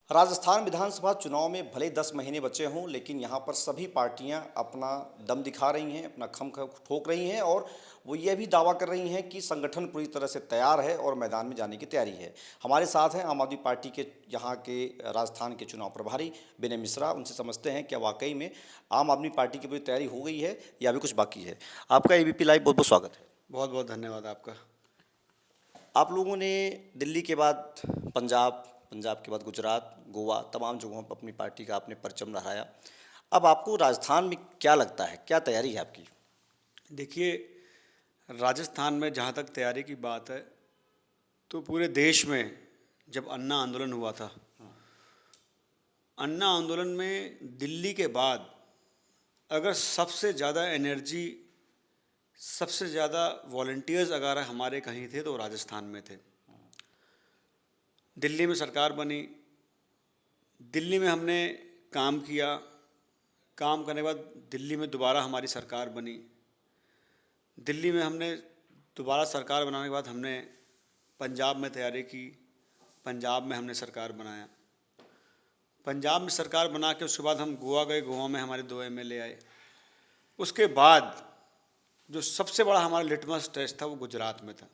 राजस्थान विधानसभा चुनाव में भले 10 महीने बचे हों, लेकिन यहाँ पर सभी पार्टियाँ अपना दम दिखा रही हैं, अपना खम ठोक रही हैं और वो ये भी दावा कर रही हैं कि संगठन पूरी तरह से तैयार है और मैदान में जाने की तैयारी है। हमारे साथ हैं आम आदमी पार्टी के यहाँ के राजस्थान के चुनाव प्रभारी विनय मिश्रा। उनसे समझते हैं क्या वाकई में आम आदमी पार्टी की पूरी तैयारी हो गई है या अभी कुछ बाकी है। आपका एबीपी लाइव बहुत बहुत स्वागत है। बहुत बहुत धन्यवाद आपका। आप लोगों ने दिल्ली के बाद पंजाब, पंजाब के बाद गुजरात, गोवा, तमाम जगहों पर अपनी पार्टी का आपने परचम लहराया। अब आपको राजस्थान में क्या लगता है, क्या तैयारी है आपकी? देखिए, राजस्थान में जहाँ तक तैयारी की बात है, तो पूरे देश में जब अन्ना आंदोलन हुआ था, अन्ना आंदोलन में दिल्ली के बाद अगर सबसे ज़्यादा एनर्जी, सबसे ज़्यादा वॉलंटियर्स अगर हमारे कहीं थे तो राजस्थान में थे। दिल्ली में सरकार बनी, दिल्ली में हमने काम किया, काम करने के बाद दिल्ली में दोबारा हमारी सरकार बनी। दिल्ली में हमने दोबारा सरकार बनाने के बाद हमने पंजाब में तैयारी की, पंजाब में हमने सरकार बनाया। पंजाब में सरकार बना के उसके बाद हम गोवा गए, गोवा में हमारे 2 एमएलए आए। उसके बाद जो सबसे बड़ा हमारा लिटमस टेस्ट था वो गुजरात में था।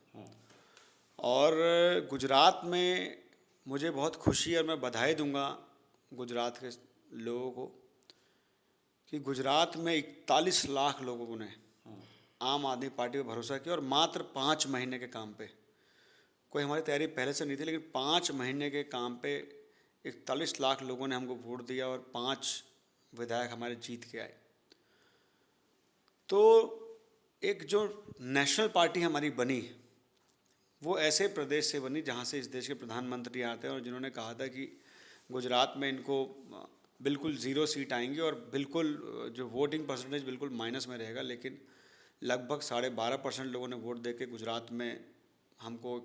और गुजरात में मुझे बहुत खुशी है और मैं बधाई दूंगा गुजरात के लोगों को कि गुजरात में 41 लाख लोगों ने आम आदमी पार्टी पर भरोसा किया और मात्र 5 महीने के काम पे, कोई हमारी तैयारी पहले से नहीं थी, लेकिन 5 महीने के काम पे 41 लाख लोगों ने हमको वोट दिया और 5 विधायक हमारे जीत के आए। तो एक जो नेशनल पार्टी हमारी बनी वो ऐसे प्रदेश से बनी जहाँ से इस देश के प्रधानमंत्री आते हैं और जिन्होंने कहा था कि गुजरात में इनको बिल्कुल 0 सीट आएंगी और बिल्कुल जो वोटिंग परसेंटेज बिल्कुल माइनस में रहेगा, लेकिन लगभग 12.5% लोगों ने वोट देके गुजरात में हमको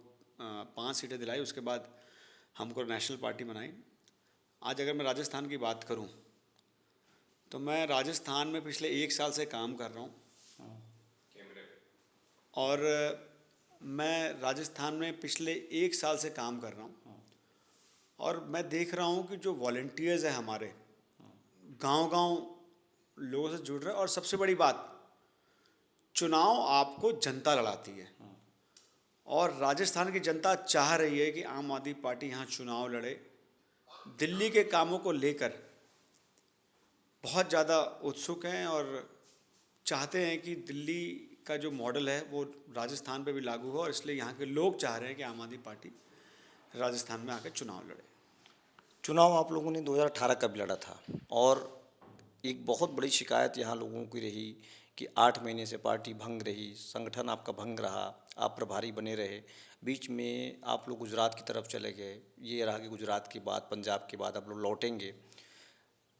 5 सीटें दिलाई। उसके बाद हमको नेशनल पार्टी बनाई। आज अगर मैं राजस्थान की बात करूं तो मैं राजस्थान में पिछले 1 साल से काम कर रहा हूं और मैं राजस्थान में पिछले 1 साल से काम कर रहा हूं और मैं देख रहा हूं कि जो वॉलंटियर्स हैं हमारे गांव-गांव लोगों से जुड़ रहे हैं। और सबसे बड़ी बात, चुनाव आपको जनता लड़ाती है और राजस्थान की जनता चाह रही है कि आम आदमी पार्टी यहाँ चुनाव लड़े। दिल्ली के कामों को लेकर बहुत ज़्यादा उत्सुक हैं और चाहते हैं कि दिल्ली का जो मॉडल है वो राजस्थान पे भी लागू हो और इसलिए यहाँ के लोग चाह रहे हैं कि आम आदमी पार्टी राजस्थान में आकर चुनाव लड़े। चुनाव आप लोगों ने 2018 का भी लड़ा था और एक बहुत बड़ी शिकायत यहाँ लोगों की रही कि 8 महीने से पार्टी भंग रही, संगठन आपका भंग रहा, आप प्रभारी बने रहे, बीच में आप लोग गुजरात की तरफ चले गए। ये रहा कि गुजरात के बाद, पंजाब के बाद आप लोग लौटेंगे।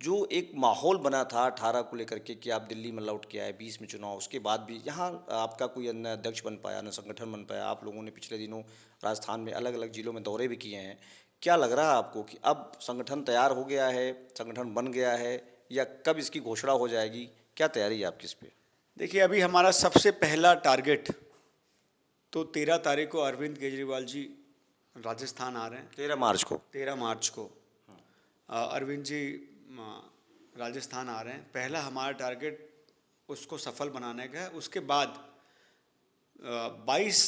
जो एक माहौल बना था 18 को लेकर के कि आप दिल्ली में लौट के आए, 20 में चुनाव, उसके बाद भी यहाँ आपका कोई न अध्यक्ष बन पाया, न संगठन बन पाया। आप लोगों ने पिछले दिनों राजस्थान में अलग अलग जिलों में दौरे भी किए हैं। क्या लग रहा है आपको कि अब संगठन तैयार हो गया है, संगठन बन गया है, या कब इसकी घोषणा हो जाएगी? क्या तैयारी है आपकी इस पर? देखिए, अभी हमारा सबसे पहला टारगेट तो 13 तारीख को अरविंद केजरीवाल जी राजस्थान आ रहे हैं। 13 मार्च को? 13 मार्च को अरविंद जी राजस्थान आ रहे हैं। पहला हमारा टारगेट उसको सफल बनाने का है। उसके बाद 22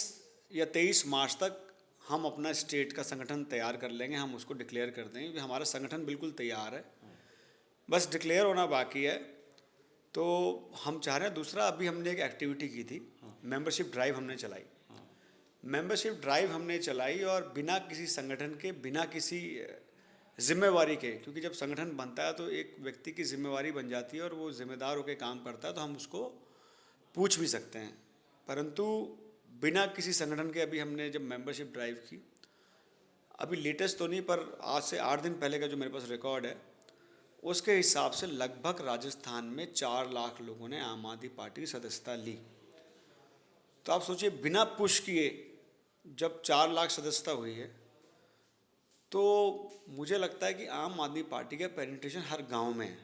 या 23 मार्च तक हम अपना स्टेट का संगठन तैयार कर लेंगे। हम उसको डिक्लेयर कर देंगे कि हमारा संगठन बिल्कुल तैयार है, बस डिक्लेयर होना बाकी है। तो हम चाह रहे हैं। दूसरा, अभी हमने एक एक्टिविटी की थी, मेंबरशिप ड्राइव हमने चलाई। मेंबरशिप ड्राइव हमने चलाई और बिना किसी संगठन के, बिना किसी जिम्मेवारी के, क्योंकि जब संगठन बनता है तो एक व्यक्ति की जिम्मेवारी बन जाती है और वो जिम्मेदार होकर काम करता है तो हम उसको पूछ भी सकते हैं, परंतु बिना किसी संगठन के अभी हमने जब मेंबरशिप ड्राइव की, अभी लेटेस्ट तो नहीं पर आज से 8 दिन पहले का जो मेरे पास रिकॉर्ड है उसके हिसाब से लगभग राजस्थान में 4 लाख लोगों ने आम आदमी पार्टी की सदस्यता ली। तो आप सोचिए, बिना पुश किए जब 4 लाख सदस्यता हुई है तो मुझे लगता है कि आम आदमी पार्टी का पेनिट्रेशन हर गांव में है।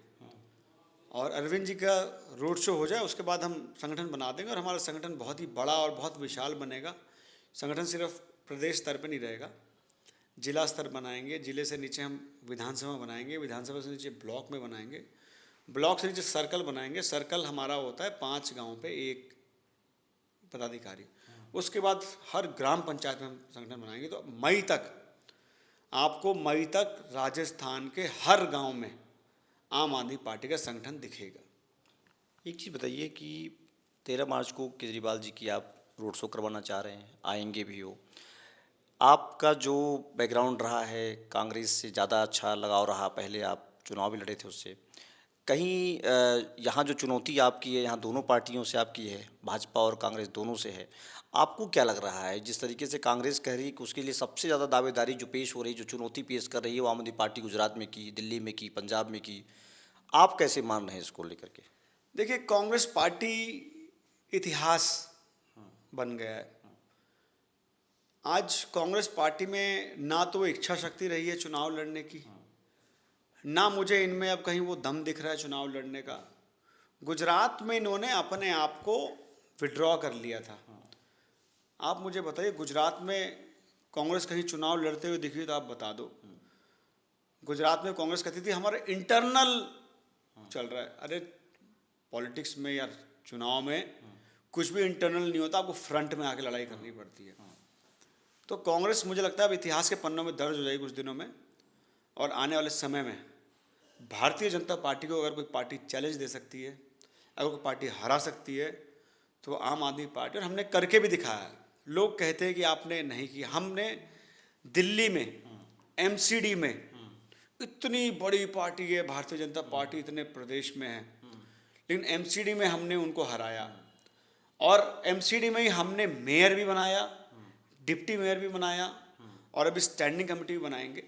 और अरविंद जी का रोड शो हो जाए उसके बाद हम संगठन बना देंगे और हमारा संगठन बहुत ही बड़ा और बहुत विशाल बनेगा। संगठन सिर्फ प्रदेश स्तर पर नहीं रहेगा, जिला स्तर बनाएंगे, जिले से नीचे हम विधानसभा बनाएंगे, विधानसभा से नीचे ब्लॉक में बनाएंगे, ब्लॉक से नीचे सर्कल बनाएंगे। सर्कल हमारा होता है 5 गांव पे एक पदाधिकारी। उसके बाद हर ग्राम पंचायत में हम संगठन बनाएंगे। तो मई तक आपको राजस्थान के हर गांव में आम आदमी पार्टी का संगठन दिखेगा। एक चीज़ बताइए कि 13 मार्च को केजरीवाल जी की आप रोड शो करवाना चाह रहे हैं, आएंगे भी हो। आपका जो बैकग्राउंड रहा है, कांग्रेस से ज़्यादा अच्छा लगाव रहा, पहले आप चुनाव भी लड़े थे उससे। कहीं यहाँ जो चुनौती आपकी है, यहाँ दोनों पार्टियों से आपकी है, भाजपा और कांग्रेस दोनों से है। आपको क्या लग रहा है, जिस तरीके से कांग्रेस कह रही है कि उसके लिए सबसे ज़्यादा दावेदारी जो पेश हो रही, जो चुनौती पेश कर रही है, वो आम आदमी पार्टी गुजरात में की, दिल्ली में की, पंजाब में की। आप कैसे मान रहे हैं इसको लेकर के? देखिए, कांग्रेस पार्टी इतिहास बन गया है। आज कांग्रेस पार्टी में ना तो इच्छा शक्ति रही है चुनाव लड़ने की, ना मुझे इनमें अब कहीं वो दम दिख रहा है चुनाव लड़ने का। गुजरात में इन्होंने अपने आप को विड्रॉ कर लिया था। आप मुझे बताइए, गुजरात में कांग्रेस कहीं चुनाव लड़ते हुए दिखी तो आप बता दो। गुजरात में कांग्रेस कहती थी हमारे इंटरनल चल रहा है। अरे पॉलिटिक्स में या चुनाव में कुछ भी इंटरनल नहीं होता, आपको फ्रंट में आके लड़ाई करनी पड़ती है। तो कांग्रेस मुझे लगता है अब इतिहास के पन्नों में दर्ज हो जाएगी कुछ दिनों में, और आने वाले समय में भारतीय जनता पार्टी को अगर कोई पार्टी चैलेंज दे सकती है, अगर कोई पार्टी हरा सकती है, तो आम आदमी पार्टी। और हमने करके भी दिखाया है। लोग कहते हैं कि आपने नहीं किया। हमने दिल्ली में एमसीडी में, इतनी बड़ी पार्टी है भारतीय जनता पार्टी, इतने प्रदेश में है, लेकिन एमसीडी में हमने उनको हराया। और एमसीडी में ही हमने मेयर भी बनाया, डिप्टी मेयर भी बनाया, और अभी स्टैंडिंग कमेटी भी बनाएंगे।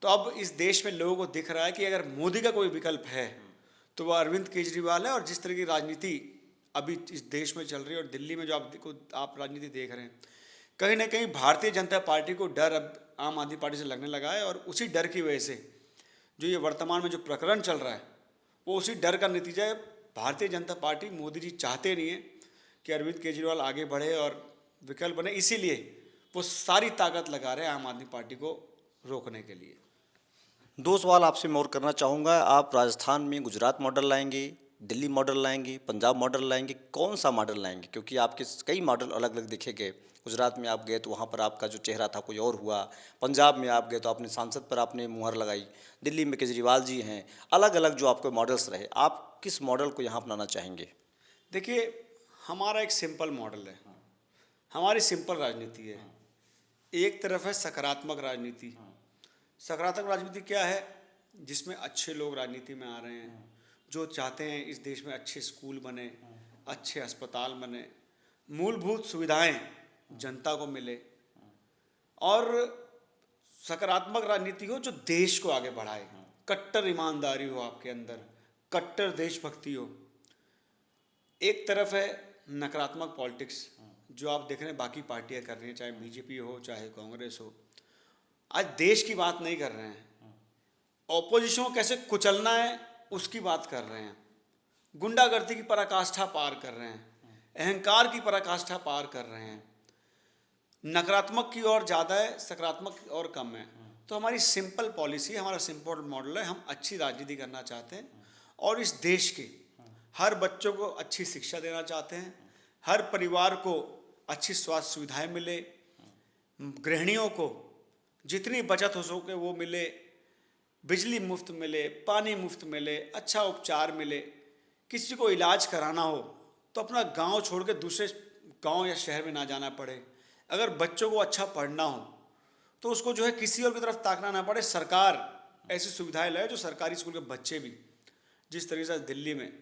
तो अब इस देश में लोगों को दिख रहा है कि अगर मोदी का कोई विकल्प है तो वह अरविंद केजरीवाल है। और जिस तरह की राजनीति अभी इस देश में चल रही है, और दिल्ली में जो आप राजनीति देख रहे हैं, कहीं ना कहीं भारतीय जनता पार्टी को डर अब आम आदमी पार्टी से लगने लगा है। और उसी डर की वजह से जो ये वर्तमान में जो प्रकरण चल रहा है, वो उसी डर का नतीजा है। भारतीय जनता पार्टी, मोदी जी चाहते नहीं है कि अरविंद केजरीवाल आगे बढ़े और विकल्प बने, इसीलिए वो सारी ताकत लगा रहे हैं आम आदमी पार्टी को रोकने के लिए। 2 सवाल आपसे मैं और करना चाहूँगा। आप राजस्थान में गुजरात मॉडल लाएंगे, दिल्ली मॉडल लाएंगे, पंजाब मॉडल लाएंगे, कौन सा मॉडल लाएंगे? क्योंकि आपके कई मॉडल अलग अलग देखे गए। गुजरात में आप गए तो वहाँ पर आपका जो चेहरा था कोई और हुआ, पंजाब में आप गए तो अपने सांसद पर आपने मुहर लगाई, दिल्ली में केजरीवाल जी हैं, अलग अलग जो आपके मॉडल्स रहे, आप किस मॉडल को यहाँ अपनाना चाहेंगे? देखिए, हमारा एक सिंपल मॉडल है, हमारी सिंपल राजनीति है। एक तरफ है सकारात्मक राजनीति। सकारात्मक राजनीति क्या है? जिसमें अच्छे लोग राजनीति में आ रहे हैं, जो चाहते हैं इस देश में अच्छे स्कूल बने, अच्छे अस्पताल बने, मूलभूत सुविधाएं जनता को मिले, और सकारात्मक राजनीति हो जो देश को आगे बढ़ाए। कट्टर ईमानदारी हो आपके अंदर, कट्टर देशभक्ति हो। एक तरफ है नकारात्मक पॉलिटिक्स, जो आप देख रहे हैं बाकी पार्टियां कर रही हैं, चाहे बीजेपी हो चाहे कांग्रेस हो। आज देश की बात नहीं कर रहे हैं, ऑपोजिशन को कैसे कुचलना है उसकी बात कर रहे हैं, गुंडागर्दी की पराकाष्ठा पार कर रहे हैं, अहंकार की पराकाष्ठा पार कर रहे हैं। नकारात्मक की ओर ज़्यादा है, सकारात्मक और कम है। तो हमारी सिंपल पॉलिसी, हमारा सिंपल मॉडल है। हम अच्छी राजनीति करना चाहते हैं और इस देश के हर बच्चों को अच्छी शिक्षा देना चाहते हैं, हर परिवार को अच्छी स्वास्थ्य सुविधाएं मिले, गृहिणियों को जितनी बचत हो सके वो मिले, बिजली मुफ्त मिले, पानी मुफ्त मिले, अच्छा उपचार मिले। किसी को इलाज कराना हो तो अपना गांव छोड़ के दूसरे गांव या शहर में ना जाना पड़े। अगर बच्चों को अच्छा पढ़ना हो तो उसको जो है किसी और की तरफ ताकना ना पड़े। सरकार ऐसी सुविधाएं लाए जो सरकारी स्कूल के बच्चे भी, जिस तरीके से दिल्ली में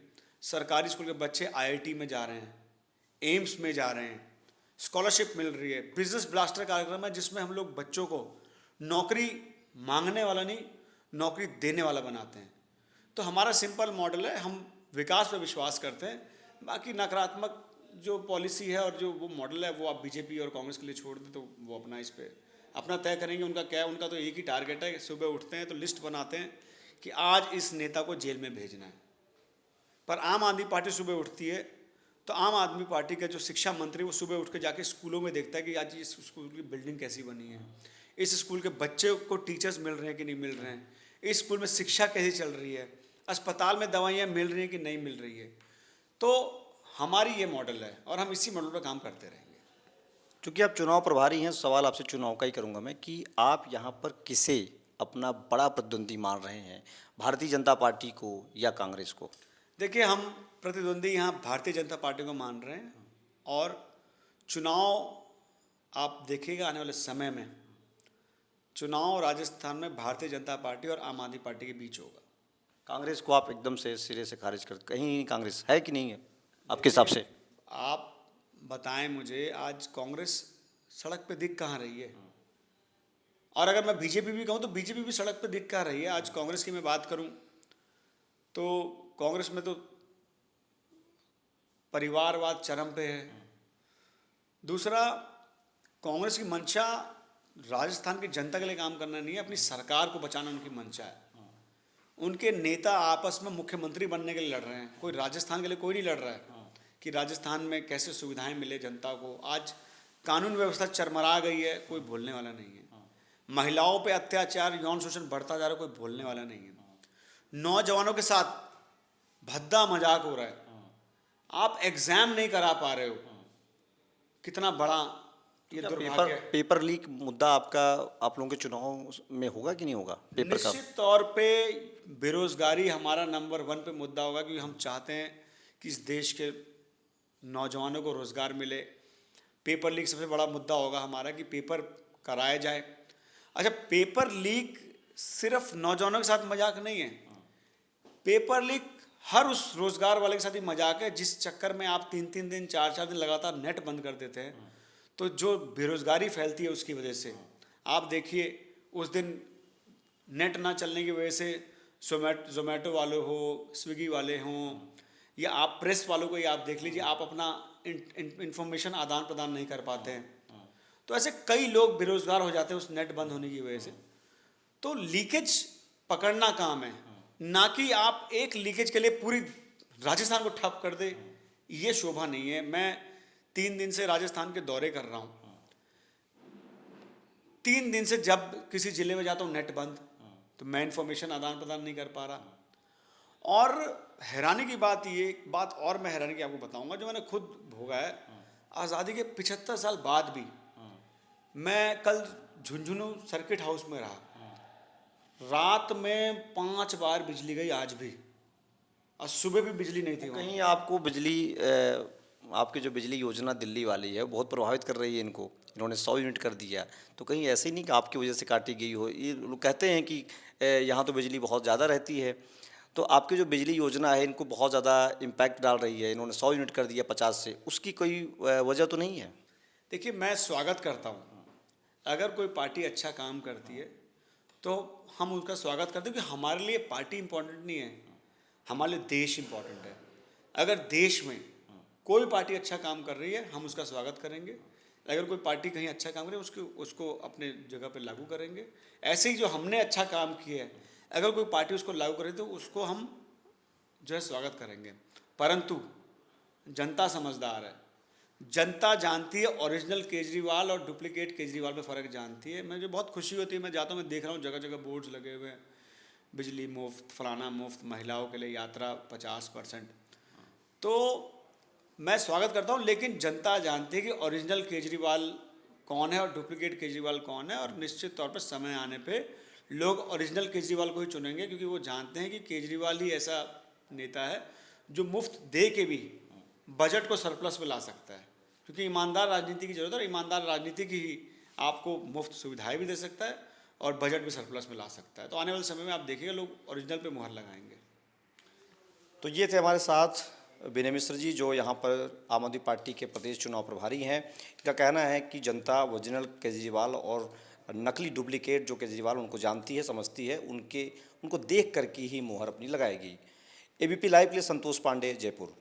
सरकारी स्कूल के बच्चे आईआईटी में जा रहे हैं, एम्स में जा रहे हैं, स्कॉलरशिप मिल रही है। बिजनेस ब्लास्टर कार्यक्रम है जिसमें हम लोग बच्चों को नौकरी मांगने वाला नहीं, नौकरी देने वाला बनाते हैं। तो हमारा सिंपल मॉडल है, हम विकास पर विश्वास करते हैं। बाकी नकारात्मक जो पॉलिसी है और जो वो मॉडल है वो आप बीजेपी और कांग्रेस के लिए छोड़ दें, तो वो अपना इस पर अपना तय करेंगे। उनका क्या है, उनका तो एक ही टारगेट है, सुबह उठते हैं तो लिस्ट बनाते हैं कि आज इस नेता को जेल में भेजना है। पर आम आदमी पार्टी सुबह उठती है तो आम आदमी पार्टी का जो शिक्षा मंत्री वो सुबह उठ के जाके स्कूलों में देखता है कि आज इस स्कूल की बिल्डिंग कैसी बनी है, इस स्कूल के बच्चे को टीचर्स मिल रहे हैं कि नहीं मिल रहे हैं, इस स्कूल में शिक्षा कैसी चल रही है, अस्पताल में दवाइयाँ मिल रही हैं कि नहीं मिल रही है। तो हमारी ये मॉडल है और हम इसी मॉडल पर काम करते रहेंगे। क्योंकि आप चुनाव प्रभारी हैं, सवाल आपसे चुनाव का ही करूंगा मैं कि आप यहाँ पर किसे अपना बड़ा प्रतिद्वंदी मान रहे हैं, भारतीय जनता पार्टी को या कांग्रेस को? देखिए, हम प्रतिद्वंदी यहाँ भारतीय जनता पार्टी को मान रहे हैं और चुनाव आप देखिएगा आने वाले समय में चुनाव राजस्थान में भारतीय जनता पार्टी और आम आदमी पार्टी के बीच होगा। कांग्रेस को आप एकदम से सिरे से खारिज कर, कहीं कांग्रेस है कि नहीं है आपके हिसाब से? आप बताएं मुझे, आज कांग्रेस सड़क पे दिख कहाँ रही है? और अगर मैं बीजेपी भी कहूँ तो बीजेपी भी सड़क पे दिख कहाँ रही है? आज कांग्रेस की मैं बात करूँ तो कांग्रेस में तो परिवारवाद चरम पे है। दूसरा, कांग्रेस की मंशा राजस्थान की जनता के लिए काम करना नहीं है, अपनी सरकार को बचाना उनकी मंशा है। उनके नेता आपस में मुख्यमंत्री बनने के लिए लड़ रहे हैं, कोई राजस्थान के लिए कोई नहीं लड़ रहा है कि राजस्थान में कैसे सुविधाएं मिले जनता को। आज कानून व्यवस्था चरमरा गई है, कोई बोलने वाला नहीं है। महिलाओं पे अत्याचार, यौन शोषण बढ़ता जा रहा है, कोई बोलने वाला नहीं है। नौजवानों के साथ भद्दा मजाक हो रहा है। आप एग्जाम नहीं करा पा रहे हो, कितना बड़ा ये दुर्भाग्य है। पेपर लीक मुद्दा आपका आप लोगों के चुनाव में होगा कि नहीं होगा? पेपर का निश्चित तौर पे बेरोजगारी हमारा नंबर 1 पे मुद्दा होगा, क्योंकि हम चाहते हैं कि इस देश के नौजवानों को रोजगार मिले। पेपर लीक सबसे बड़ा मुद्दा होगा हमारा कि पेपर कराया जाए। अच्छा, पेपर लीक सिर्फ नौजवानों के साथ मजाक नहीं है, पेपर लीक हर उस रोजगार वाले के साथ ही मजाक है जिस चक्कर में आप 3-3 दिन 4-4 दिन लगातार नेट बंद कर देते हैं, तो जो बेरोजगारी फैलती है उसकी वजह से। आप देखिए, उस दिन नेट ना चलने की वजह से जोमेटो वाले हो, स्विगी वाले हों, या आप प्रेस वालों को ही आप देख लीजिए, आप अपना इंफॉर्मेशन आदान प्रदान नहीं कर पाते हैं। तो ऐसे कई लोग बेरोजगार हो जाते हैं उस नेट बंद होने की वजह से। तो लीकेज पकड़ना काम है, ना कि आप एक लीकेज के लिए पूरी राजस्थान को ठप कर दे, ये शोभा नहीं है। मैं 3 दिन से राजस्थान के दौरे कर रहा हूँ, 3 दिन से जब किसी जिले में जाता हूँ नेट बंद, तो मैं इंफॉर्मेशन आदान प्रदान नहीं कर पा रहा। और हैरानी की बात, ये एक बात और मैं हैरानी की आपको बताऊंगा जो मैंने खुद भोगा है। आज़ादी के 75 साल बाद भी मैं कल झुंझुनू सर्किट हाउस में रहा, रात में 5 बार बिजली गई आज भी, और सुबह भी बिजली नहीं थी। कहीं आपको बिजली आपकी जो बिजली योजना दिल्ली वाली है बहुत प्रभावित कर रही है इनको, इन्होंने 100 यूनिट कर दिया, तो कहीं ऐसे ही नहीं कि आपकी वजह से काटी गई हो? ये लोग कहते हैं कि यहाँ तो बिजली बहुत ज़्यादा रहती है, तो आपकी जो बिजली योजना है इनको बहुत ज़्यादा इम्पैक्ट डाल रही है। इन्होंने 100 यूनिट कर दिया 50 से, उसकी कोई वजह तो नहीं है? देखिए, मैं स्वागत करता हूँ, अगर कोई पार्टी अच्छा काम करती है तो हम उसका स्वागत करते हैं, क्योंकि हमारे लिए पार्टी इम्पोर्टेंट नहीं है, हमारे लिए देश इम्पोर्टेंट है। अगर देश में कोई पार्टी अच्छा काम कर रही है हम उसका स्वागत करेंगे, अगर कोई पार्टी कहीं अच्छा काम करे उसको अपने जगह पे लागू करेंगे। ऐसे ही जो हमने अच्छा काम किया है, अगर कोई पार्टी उसको लागू करे तो उसको हम जो है स्वागत करेंगे। परंतु जनता समझदार है, जनता जानती है ओरिजिनल केजरीवाल और डुप्लीकेट केजरीवाल में फ़र्क जानती है। मुझे बहुत खुशी होती है, मैं जाता हूँ, मैं देख रहा हूँ जगह जगह बोर्ड्स लगे हुए हैं, बिजली मुफ्त, फलाना मुफ्त, महिलाओं के लिए यात्रा 50%। तो मैं स्वागत करता हूँ, लेकिन जनता जानती है कि ओरिजिनल केजरीवाल कौन है और डुप्लीकेट केजरीवाल कौन है, और निश्चित तौर पर समय आने पे लोग ओरिजिनल केजरीवाल को ही चुनेंगे, क्योंकि वो जानते हैं कि केजरीवाल ही ऐसा नेता है जो मुफ्त दे के भी बजट को सरप्लस में ला सकता है। क्योंकि ईमानदार राजनीति की जरूरत है, और ईमानदार राजनीति की ही आपको मुफ्त सुविधाएं भी दे सकता है और बजट भी सरप्लस में ला सकता है। तो आने वाले समय में आप देखिएगा लोग ओरिजिनल पे मुहर लगाएंगे। तो ये थे हमारे साथ विनय मिश्र जी, जो यहाँ पर आम आदमी पार्टी के प्रदेश चुनाव प्रभारी हैं। इनका कहना है कि जनता ओरिजिनल केजरीवाल और नकली डुप्लीकेट जो केजरीवाल उनको जानती है, समझती है, उनको देख करके ही मुहर अपनी लगाएगी। एबीपी लाइव के लिए संतोष पांडे, जयपुर।